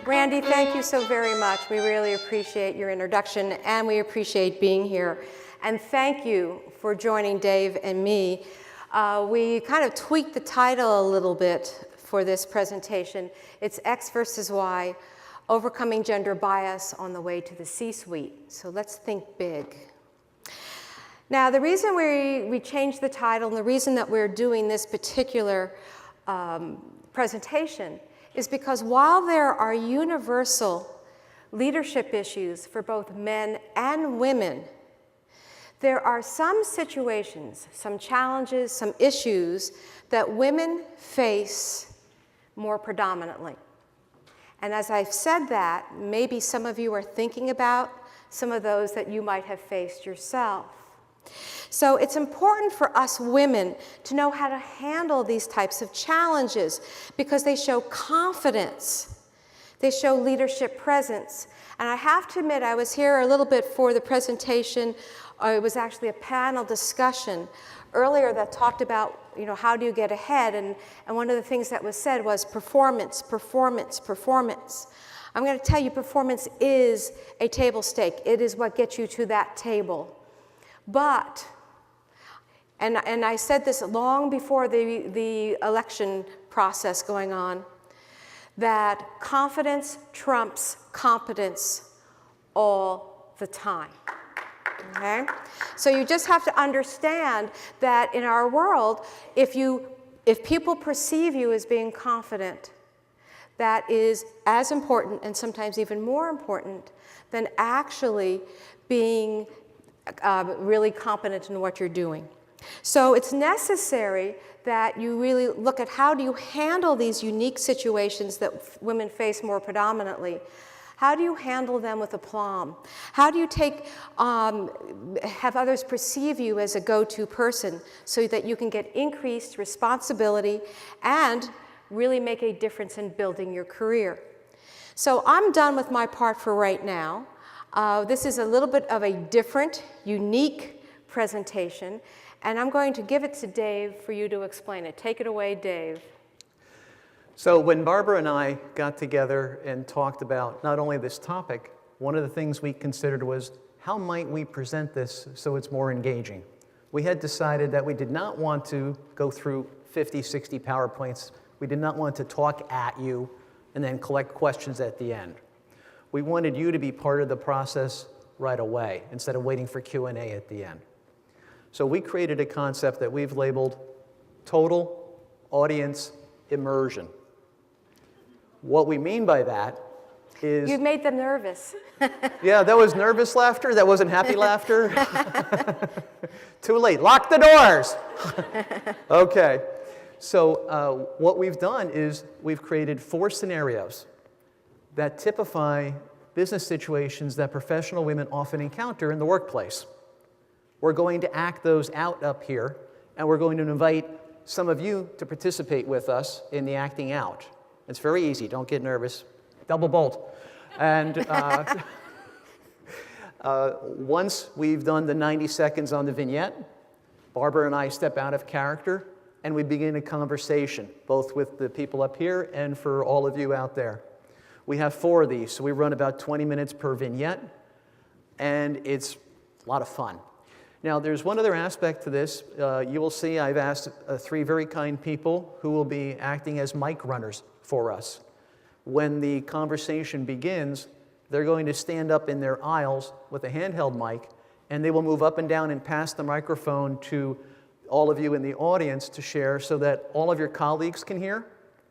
Randy, thank you so very much. We really appreciate your introduction, and we appreciate being here. And thank you for joining Dave and me. We kind of tweaked the title a little bit for this presentation. It's X versus Y, Overcoming Gender Bias on the Way to the C-Suite. So let's think big. Now, the reason we changed the title and the reason that we're doing this particular presentation is because while there are universal leadership issues for both men and women, there are some situations, some challenges, some issues that women face more predominantly. And as I've said that, maybe some of you are thinking about some of those that you might have faced yourself. So it's important for us women to know how to handle these types of challenges because they show confidence, they show leadership presence. And I have to admit, I was here a little bit for the presentation. It was actually a panel discussion earlier that talked about, how do you get ahead? And one of the things that was said was performance, performance, performance. I'm going to tell you, performance is a table stake. It is what gets you to that table. But, and I said this long before the election process going on, that confidence trumps competence all the time. Okay? So you just have to understand that in our world, if people perceive you as being confident, that is as important and sometimes even more important than actually being really competent in what you're doing. So it's necessary that you really look at how do you handle these unique situations that women face more predominantly. How do you handle them with aplomb? How do you have others perceive you as a go-to person so that you can get increased responsibility and really make a difference in building your career? So I'm done with my part for right now. This is a little bit of a different, unique presentation, and I'm going to give it to Dave for you to explain it. Take it away, Dave. So when Barbara and I got together and talked about not only this topic, one of the things we considered was how might we present this so it's more engaging? We had decided that we did not want to go through 50, 60 PowerPoints. We did not want to talk at you and then collect questions at the end. We wanted you to be part of the process right away instead of waiting for Q&A at the end. So we created a concept that we've labeled total audience immersion. What we mean by that is... You've made them nervous. Yeah, that was nervous laughter. That wasn't happy laughter. Too late. Lock the doors. Okay. So what we've done is we've created 4 scenarios that typify business situations that professional women often encounter in the workplace. We're going to act those out up here, and we're going to invite some of you to participate with us in the acting out. It's very easy. Don't get nervous. Double bolt. And once we've done the 90 seconds on the vignette, Barbara and I step out of character, and we begin a conversation, both with the people up here and for all of you out there. We have 4 of these, so we run about 20 minutes per vignette, and it's a lot of fun. Now, there's one other aspect to this. You will see I've asked 3 very kind people who will be acting as mic runners for us. When the conversation begins, they're going to stand up in their aisles with a handheld mic, and they will move up and down and pass the microphone to all of you in the audience to share so that all of your colleagues can hear,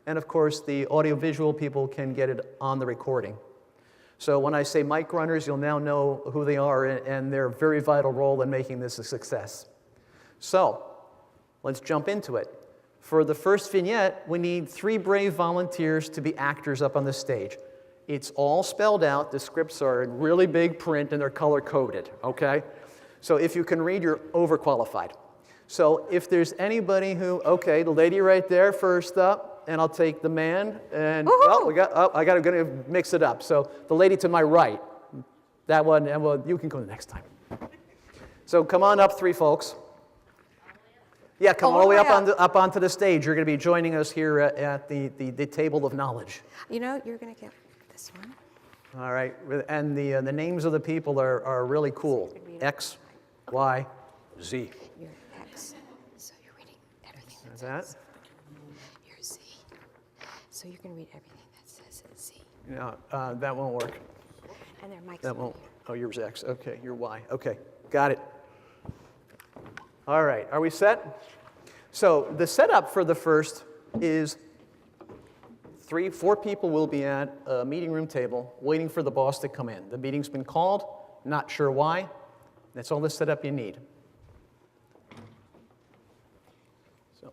and of course the audiovisual people can get it on the recording. So when I say mic runners, you'll now know who they are and their very vital role in making this a success. So let's jump into it. For the first vignette, we need 3 brave volunteers to be actors up on the stage. It's all spelled out. The scripts are in really big print and they're color-coded, okay? So if you can read, you're overqualified. So if there's anybody who, okay, the lady right there first up, and I'll take the man, and I got to mix it up. So the lady to my right, that one, and well, you can go the next time. So come on up, 3 folks. Yeah, come all the way up onto the stage. You're going to be joining us here at the table of knowledge. You know, you're going to get this one. All right, and the names of the people are really cool. X, Y, Z. You're X, so you're reading everything that Is says. that? You're Z, so you're going to read everything that says Z. No, that won't work. And their mics. That won't. Oh, yours X. Okay, you're Y. Okay, got it. All right, are we set? So the setup for the first is 4 people will be at a meeting room table waiting for the boss to come in. The meeting's been called, not sure why. That's all the setup you need. So,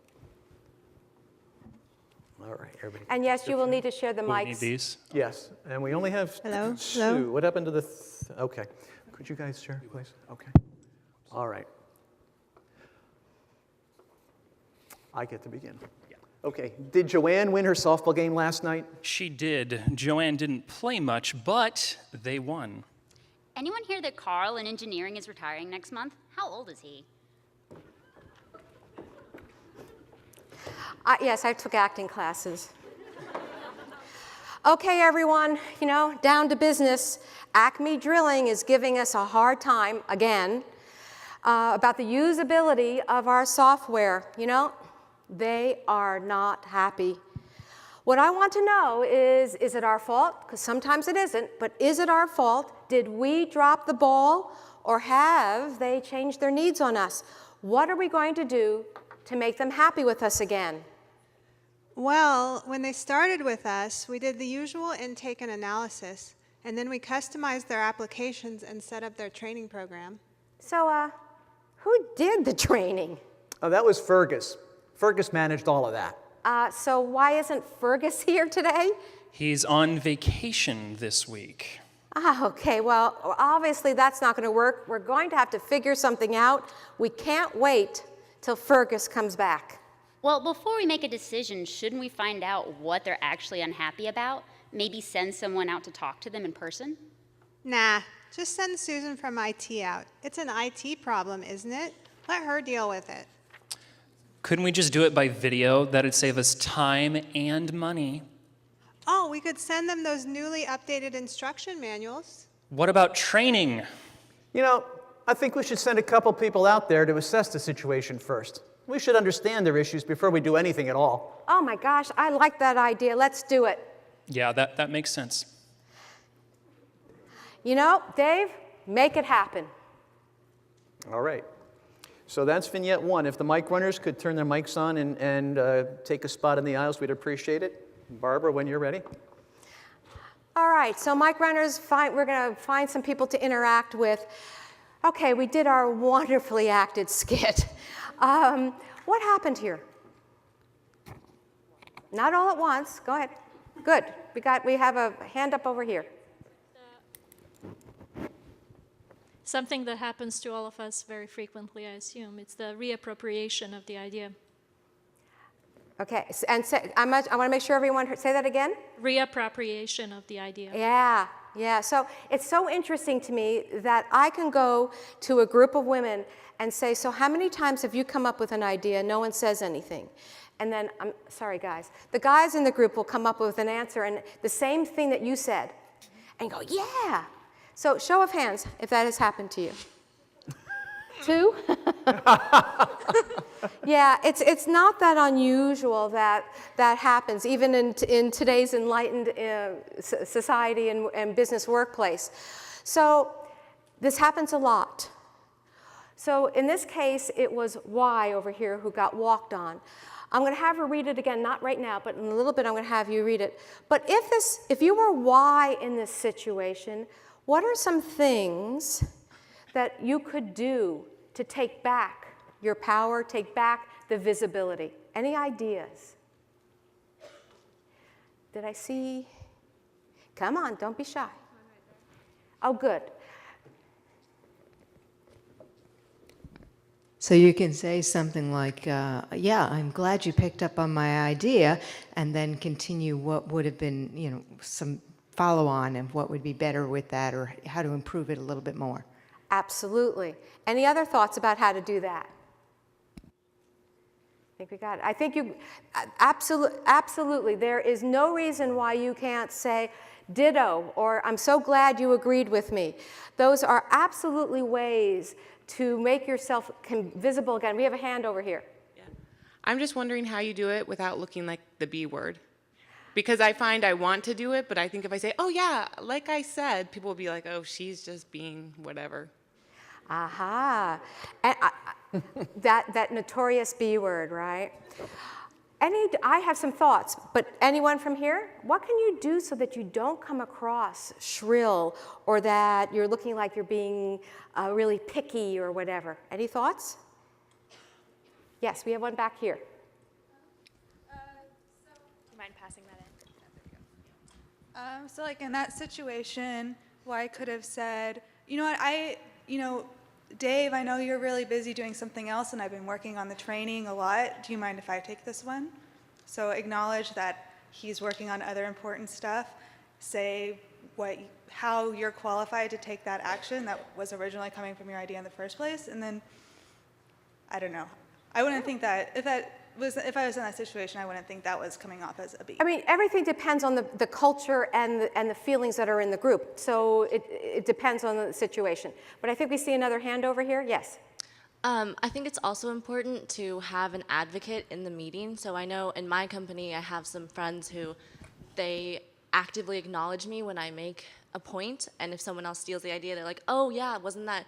all right, everybody. And yes, you will need to share the We mics. need these. Yes, and we only have Hello? 2. Hello? What happened to the? Okay, could you guys share, please? Okay. All right. I get to begin. Okay. Did Joanne win her softball game last night? She did. Joanne didn't play much, but they won. Anyone hear that Carl in engineering is retiring next month? How old is he? Yes, I took acting classes. Okay, everyone, down to business. Acme Drilling is giving us a hard time, again, about the usability of our software. They are not happy. What I want to know is it our fault? Because sometimes it isn't, but is it our fault? Did we drop the ball, or have they changed their needs on us? What are we going to do to make them happy with us again? Well, when they started with us, we did the usual intake and analysis, and then we customized their applications and set up their training program. So, who did the training? Oh, that was Fergus. Fergus managed all of that. So why isn't Fergus here today? He's on vacation this week. Okay, well, obviously that's not going to work. We're going to have to figure something out. We can't wait till Fergus comes back. Well, before we make a decision, shouldn't we find out what they're actually unhappy about? Maybe send someone out to talk to them in person? Nah, just send Susan from IT out. It's an IT problem, isn't it? Let her deal with it. Couldn't we just do it by video? That'd save us time and money. Oh, we could send them those newly updated instruction manuals. What about training? I think we should send a couple people out there to assess the situation first. We should understand their issues before we do anything at all. Oh my gosh, I like that idea. Let's do it. Yeah, that makes sense. Dave, make it happen. All right. So that's vignette 1. If the mic runners could turn their mics on and take a spot in the aisles, we'd appreciate it. Barbara, when you're ready. All right, so mic runners, we're going to find some people to interact with. Okay, we did our wonderfully acted skit. What happened here? Not all at once. Go ahead. Good. We have a hand up over here. Something that happens to all of us very frequently, I assume. It's the reappropriation of the idea. Okay, and I want to make sure everyone say that again. Reappropriation of the idea. Yeah. So it's so interesting to me that I can go to a group of women and say, so how many times have you come up with an idea? No one says anything. And then, I'm sorry, guys. The guys in the group will come up with an answer and the same thing that you said. And go, yeah. So show of hands if that has happened to you. 2? Yeah, it's not that unusual that happens, even in today's enlightened society and business workplace. So this happens a lot. So in this case, it was Y over here who got walked on. I'm going to have her read it again, not right now, but in a little bit I'm going to have you read it. But if you were Y in this situation, what are some things that you could do to take back your power, take back the visibility? Any ideas? Did I see? Come on, don't be shy. Oh, good. So you can say something like, yeah, I'm glad you picked up on my idea, and then continue what would have been, some follow-on and what would be better with that, or how to improve it a little bit more. Absolutely. Any other thoughts about how to do that? think we got it. I think you, absolutely. There is no reason why you can't say ditto or I'm so glad you agreed with me. Those are absolutely ways to make yourself visible again. We have a hand over here. Yeah. I'm just wondering how you do it without looking like the B word. Because I find I want to do it, but I think if I say, oh yeah, like I said, people will be like, oh, she's just being whatever. Aha. And that notorious B word, right? I have some thoughts, but anyone from here? What can you do so that you don't come across shrill or that you're looking like you're being really picky or whatever? Any thoughts? Yes, we have one back here. Do you mind passing that in? So like in that situation, I could have said, you know what, Dave, I know you're really busy doing something else and I've been working on the training a lot. Do you mind if I take this one? So acknowledge that he's working on other important stuff. Say how you're qualified to take that action that was originally coming from your idea in the first place. And then, I don't know. I wouldn't think that, if I was in that situation, I wouldn't think that was coming off as a B. I mean, everything depends on the culture and the feelings that are in the group. So it depends on the situation. But I think we see another hand over here. Yes. I think it's also important to have an advocate in the meeting. So I know in my company, I have some friends who they actively acknowledge me when I make a point. And if someone else steals the idea, they're like, oh yeah, wasn't that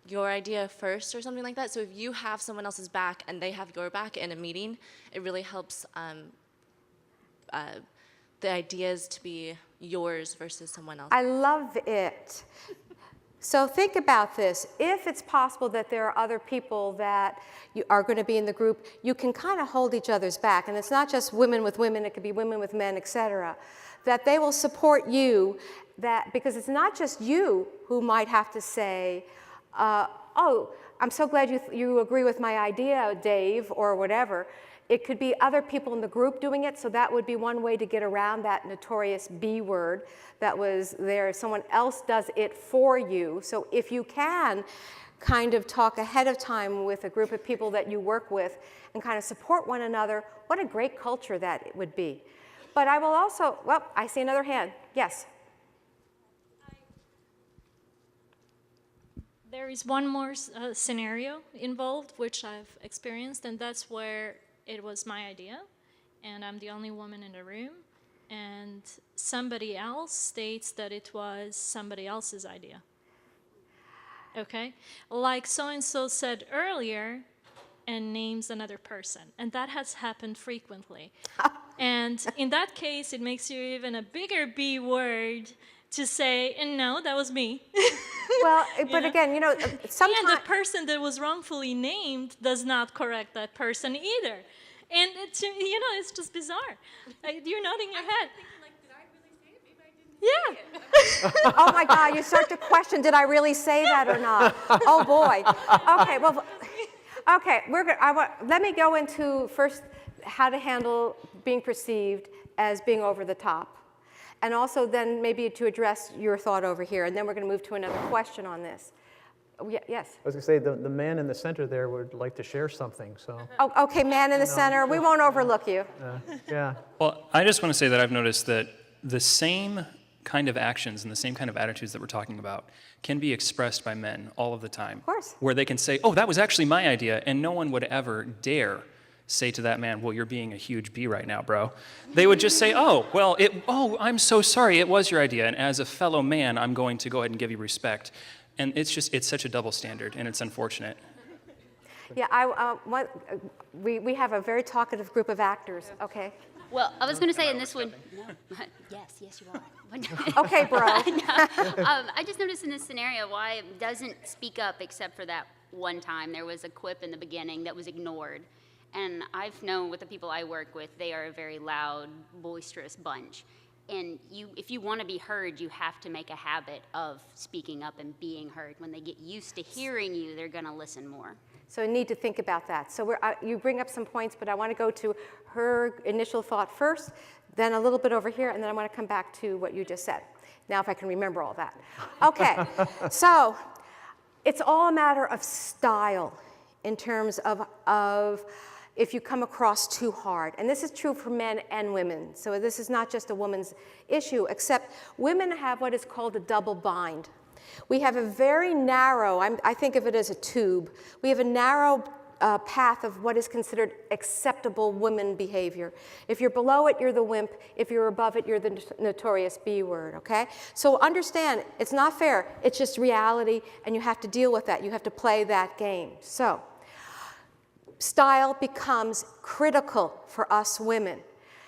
your idea first or something like that? So if you have someone else's back and they have your back in a meeting, it really helps the ideas to be yours versus someone else. I love it. So think about this. If it's possible that there are other people that you are going to be in the group, you can kind of hold each other's back. And it's not just women with women, it could be women with men, etc. That they will support you, because it's not just you who might have to say, oh, I'm so glad you agree with my idea, Dave, or whatever. It could be other people in the group doing it, so that would be one way to get around that notorious B word that was there. If someone else does it for you, so if you can kind of talk ahead of time with a group of people that you work with and kind of support one another, what a great culture that it would be. But I will also, well, I see another hand. Yes. There is one more scenario involved, which I've experienced, and that's where it was my idea, and I'm the only woman in the room, and somebody else states that it was somebody else's idea. Okay? Like so-and-so said earlier, and names another person, and that has happened frequently. And in that case, it makes you even a bigger B word to say, and no, that was me. Well, but again, sometimes... And the person that was wrongfully named does not correct that person either. And, it's just bizarre. You're nodding your head. Yeah. Oh my God, you start to question, did I really say that or not? Oh boy. Okay, well, okay, let me go into first how to handle being perceived as being over the top. And also then maybe to address your thought over here, and then we're going to move to another question on this. Yes? I was going to say, the man in the center there would like to share something, so. Oh, okay, man in the center, we won't overlook you. Yeah. Well, I just want to say that I've noticed that the same kind of actions and the same kind of attitudes that we're talking about can be expressed by men all of the time. Of course. Where they can say, oh, that was actually my idea, and no one would ever dare say to that man, well, you're being a huge B right now, bro. They would just say, oh, well, I'm so sorry, it was your idea, and as a fellow man, I'm going to go ahead and give you respect. And it's such a double standard, and it's unfortunate. Yeah, we have a very talkative group of actors, okay? Well, I was going to say in this one, no, yes, you are. Okay, bro. I just noticed in this scenario why it doesn't speak up except for that one time. There was a quip in the beginning that was ignored. And I've known with the people I work with, they are a very loud, boisterous bunch. And if you want to be heard, you have to make a habit of speaking up and being heard. When they get used to hearing you, they're going to listen more. So we need to think about that. So you bring up some points, but I want to go to her initial thought first, then a little bit over here, and then I want to come back to what you just said. Now if I can remember all that. Okay, so it's all a matter of style in terms of if you come across too hard. And this is true for men and women. So this is not just a woman's issue, except women have what is called a double bind. We have a very narrow, I think of it as a tube. We have a narrow path of what is considered acceptable woman behavior. If you're below it, you're the wimp. If you're above it, you're the notorious B word, okay? So understand, it's not fair. It's just reality, and you have to deal with that. You have to play that game. So style becomes critical for us women.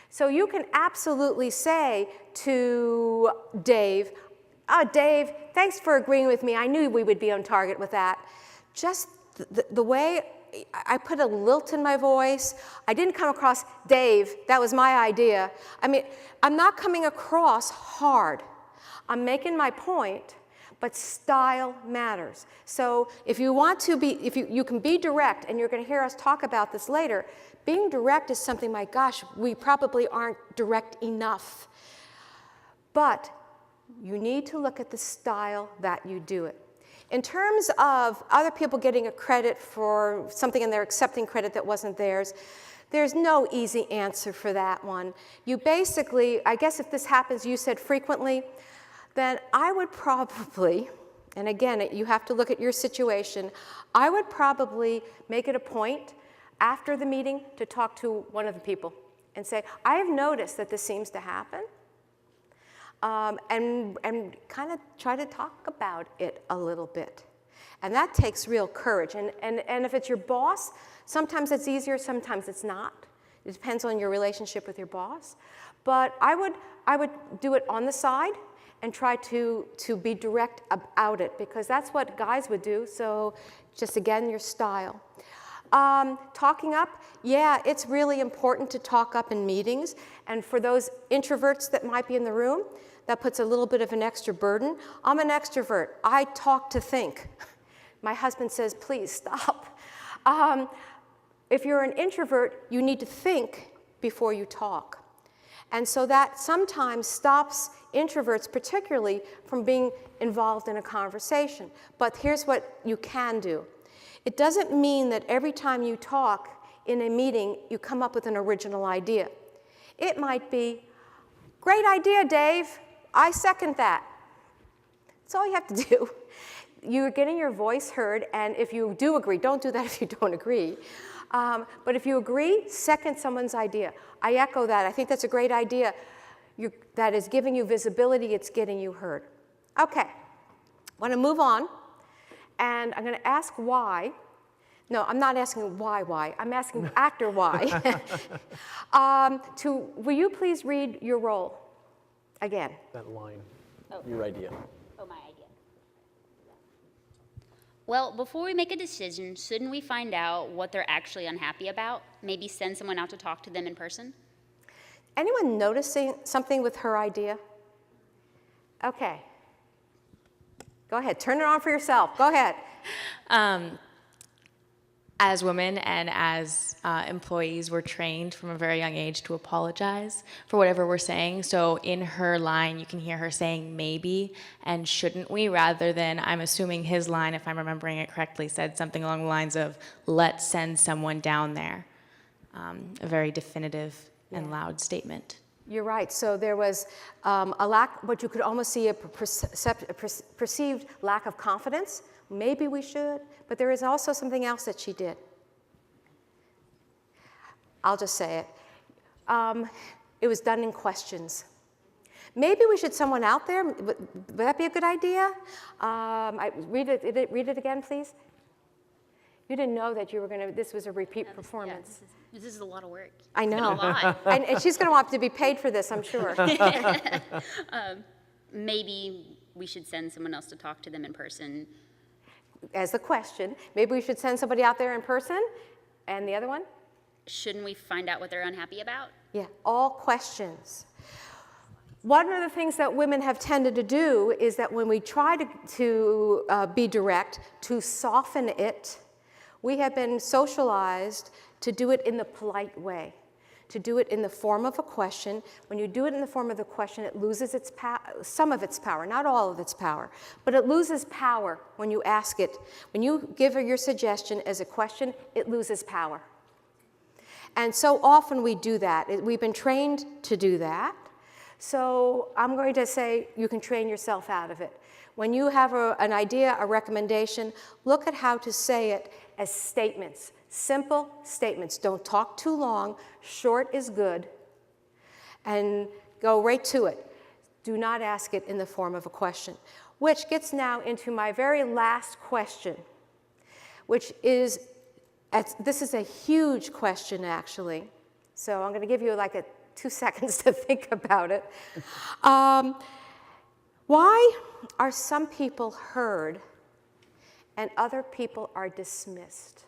So you can absolutely say to Dave, Dave, thanks for agreeing with me. I knew we would be on target with that. Just the way I put a lilt in my voice. I didn't come across, Dave, that was my idea. I mean, I'm not coming across hard. I'm making my point, but style matters. So if you want to be, if you can be direct, and you're going to hear us talk about this later, being direct is something, my gosh, we probably aren't direct enough. But you need to look at the style that you do it. In terms of other people getting a credit for something and they're accepting credit that wasn't theirs, there's no easy answer for that one. You basically, I guess if this happens, you said frequently, then I would probably, and again, you have to look at your situation, I would probably make it a point after the meeting to talk to one of the people and say, I have noticed that this seems to happen. And kind of try to talk about it a little bit. And that takes real courage. And if it's your boss, sometimes it's easier, sometimes it's not. It depends on your relationship with your boss. But I would do it on the side and try to be direct about it, because that's what guys would do. So just again, your style. Talking up, yeah, it's really important to talk up in meetings. And for those introverts that might be in the room, that puts a little bit of an extra burden. I'm an extrovert. I talk to think. My husband says, please stop. If you're an introvert, you need to think before you talk. And so that sometimes stops introverts particularly from being involved in a conversation. But here's what you can do. It doesn't mean that every time you talk in a meeting, you come up with an original idea. It might be, great idea, Dave. I second that. That's all you have to do. You're getting your voice heard, and if you do agree, don't do that if you don't agree. But if you agree, second someone's idea. I echo that. I think that's a great idea. That is giving you visibility. It's getting you heard. Okay. I want to move on, and I'm going to ask why. No, I'm not asking why. I'm asking actor why. Will you please read your role again? That line, your idea. Oh, my idea. Well, before we make a decision, shouldn't we find out what they're actually unhappy about? Maybe send someone out to talk to them in person? Anyone noticing something with her idea? Okay. Go ahead, turn it on for yourself. Go ahead. As women and as employees, we're trained from a very young age to apologize for whatever we're saying. So in her line, you can hear her saying maybe and shouldn't we, rather than, I'm assuming his line, if I'm remembering it correctly, said something along the lines of, let's send someone down there. A very definitive and loud statement. You're right. So there was a lack, what you could almost see a perceived lack of confidence. Maybe we should, but there is also something else that she did. I'll just say it. It was done in questions. Maybe we should someone out there. Would that be a good idea? Read it again, please. You didn't know that you were going to, this was a repeat performance. Yeah, this is a lot of work. I know. It's been a lot. And she's going to want to be paid for this, I'm sure. Maybe we should send someone else to talk to them in person. As the question, maybe we should send somebody out there in person. And the other one? Shouldn't we find out what they're unhappy about? Yeah, all questions. One of the things that women have tended to do is that when we try to be direct, to soften it, we have been socialized to do it in the polite way, to do it in the form of a question. When you do it in the form of the question, it loses its some of its power, not all of its power, but it loses power when you ask it. When you give her your suggestion as a question, it loses power. And so often we do that. We've been trained to do that. So I'm going to say you can train yourself out of it. When you have an idea, a recommendation, look at how to say it as statements, simple statements. Don't talk too long. Short is good. And go right to it. Do not ask it in the form of a question, which gets now into my very last question, which is, this is a huge question, actually. So I'm going to give you like 2 seconds to think about it. Why are some people heard and other people are dismissed?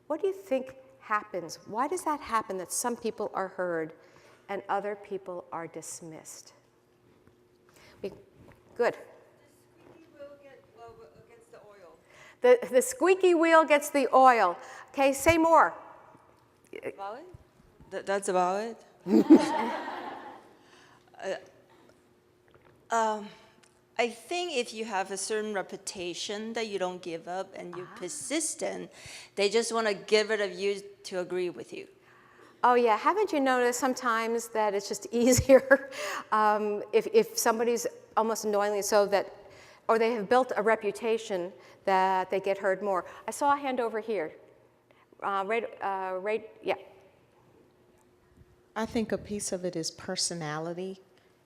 What do you think happens? Why does that happen, that some people are heard and other people are dismissed? Good. The squeaky wheel gets the oil. Okay, say more. Valid? That's valid? I think if you have a certain reputation that you don't give up and you're persistent, they just want to get rid of you to agree with you. Oh yeah, haven't you noticed sometimes that it's just easier if somebody's almost annoyingly so that, or they have built a reputation that they get heard more. I saw a hand over here. Yeah. I think a piece of it is personality.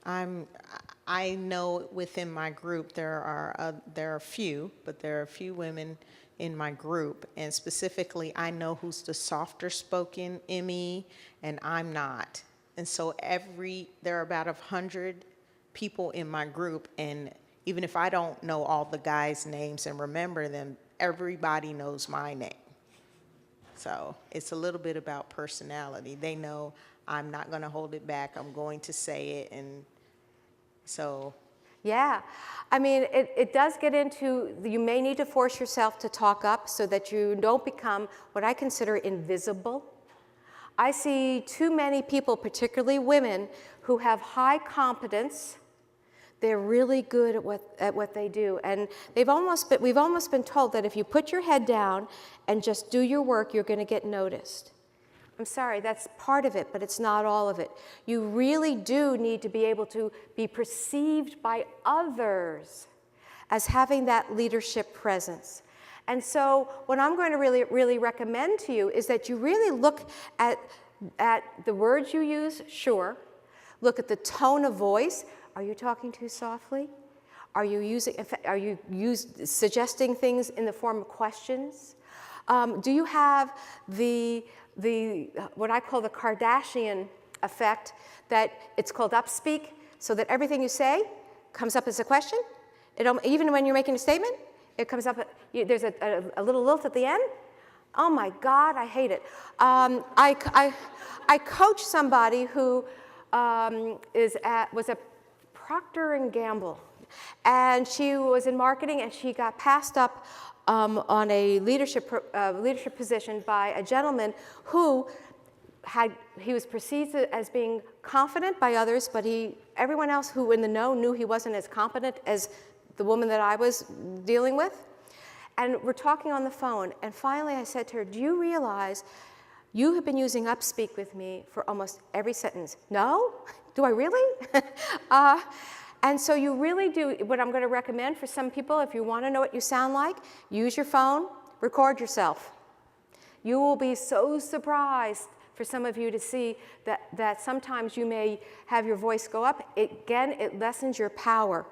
I know within my group there are few, but there are a few women in my group, and specifically I know who's the softer spoken Emmy, and I'm not. And so there are about 100 people in my group, and even if I don't know all the guys' names and remember them, everybody knows my name. So it's a little bit about personality. They know I'm not going to hold it back. I'm going to say it, and so. Yeah, I mean, it does get into, you may need to force yourself to talk up so that you don't become what I consider invisible. I see too many people, particularly women, who have high competence. They're really good at what they do. And we've almost been told that if you put your head down and just do your work, you're going to get noticed. I'm sorry, that's part of it, but it's not all of it. You really do need to be able to be perceived by others as having that leadership presence. And so what I'm going to really recommend to you is that you really look at the words you use, sure. Look at the tone of voice. Are you talking too softly? Are you suggesting things in the form of questions? Do you have what I call the Kardashian effect, that it's called upspeak, so that everything you say comes up as a question? Even when you're making a statement, it comes up, there's a little lilt at the end. Oh my God, I hate it. I coach somebody who was at Procter & Gamble, and she was in marketing, and she got passed up on a leadership position by a gentleman who he was perceived as being confident by others, but everyone else who in the know knew he wasn't as competent as the woman that I was dealing with. And we're talking on the phone, and finally I said to her, do you realize you have been using upspeak with me for almost every sentence? No? Do I really? And so you really do, what I'm going to recommend for some people, if you want to know what you sound like, use your phone, record yourself. You will be so surprised for some of you to see that sometimes you may have your voice go up. Again, it lessens your power.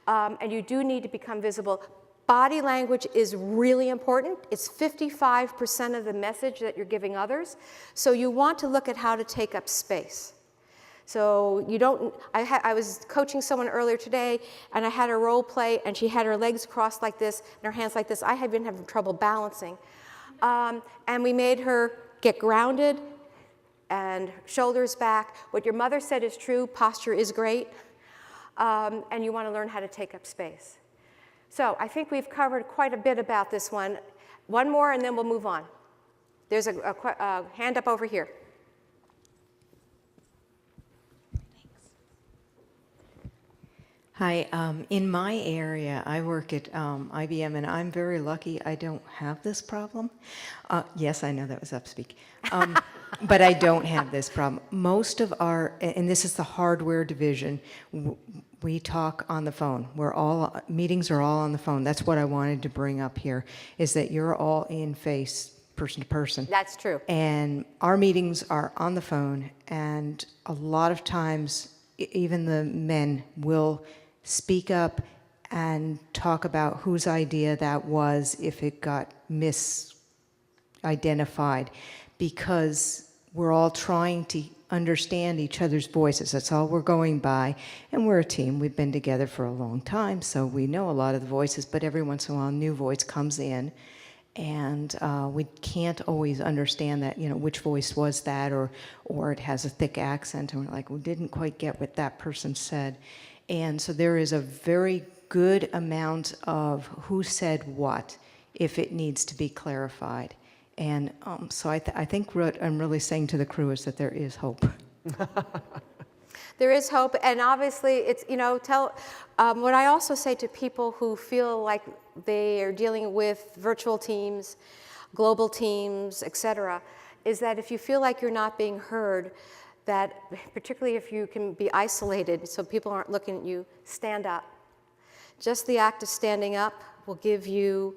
And you do need to become visible. Body language is really important. It's 55% of the message that you're giving others. So you want to look at how to take up space. So you don't, I was coaching someone earlier today, and I had her role play, and she had her legs crossed like this and her hands like this. I had been having trouble balancing. And we made her get grounded and shoulders back. What your mother said is true, posture is great, and you want to learn how to take up space. So I think we've covered quite a bit about this one. One more, and then we'll move on. There's a hand up over here. Hi, in my area, I work at IBM, and I'm very lucky I don't have this problem. Yes, I know that was upspeak. But I don't have this problem. Most of our, and this is the hardware division, we talk on the phone. Meetings are all on the phone. That's what I wanted to bring up here, is that you're all in face, person to person. That's true. And our meetings are on the phone, and a lot of times, even the men will speak up and talk about whose idea that was if it got misidentified, because we're all trying to understand each other's voices. That's all we're going by. And we're a team. We've been together for a long time, so we know a lot of the voices, but every once in a while a new voice comes in, and we can't always understand that, which voice was that, or it has a thick accent, and we're like, we didn't quite get what that person said. And so there is a very good amount of who said what, if it needs to be clarified. And so I think what I'm really saying to the crew is that there is hope. There is hope, and obviously it's, what I also say to people who feel like they are dealing with virtual teams, global teams, etc., is that if you feel like you're not being heard, that particularly if you can be isolated so people aren't looking at you, stand up. Just the act of standing up will give you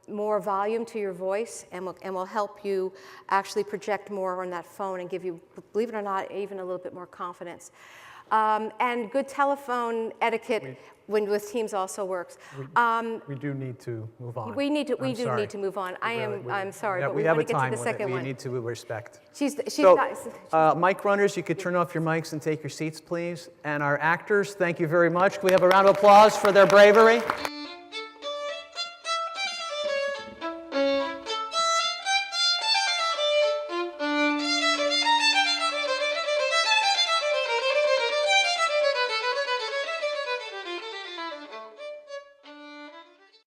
more volume to your voice, and will help you actually project more on that phone and give you, believe it or not, even a little bit more confidence. And good telephone etiquette with Teams also works. We do need to move on. We do need to move on. I'm sorry, but we have want a to get time to the second limit. one. We need to respect. Mic runners, you could turn off your mics and take your seats, please. And our actors, thank you very much. Can we have a round of applause for their bravery?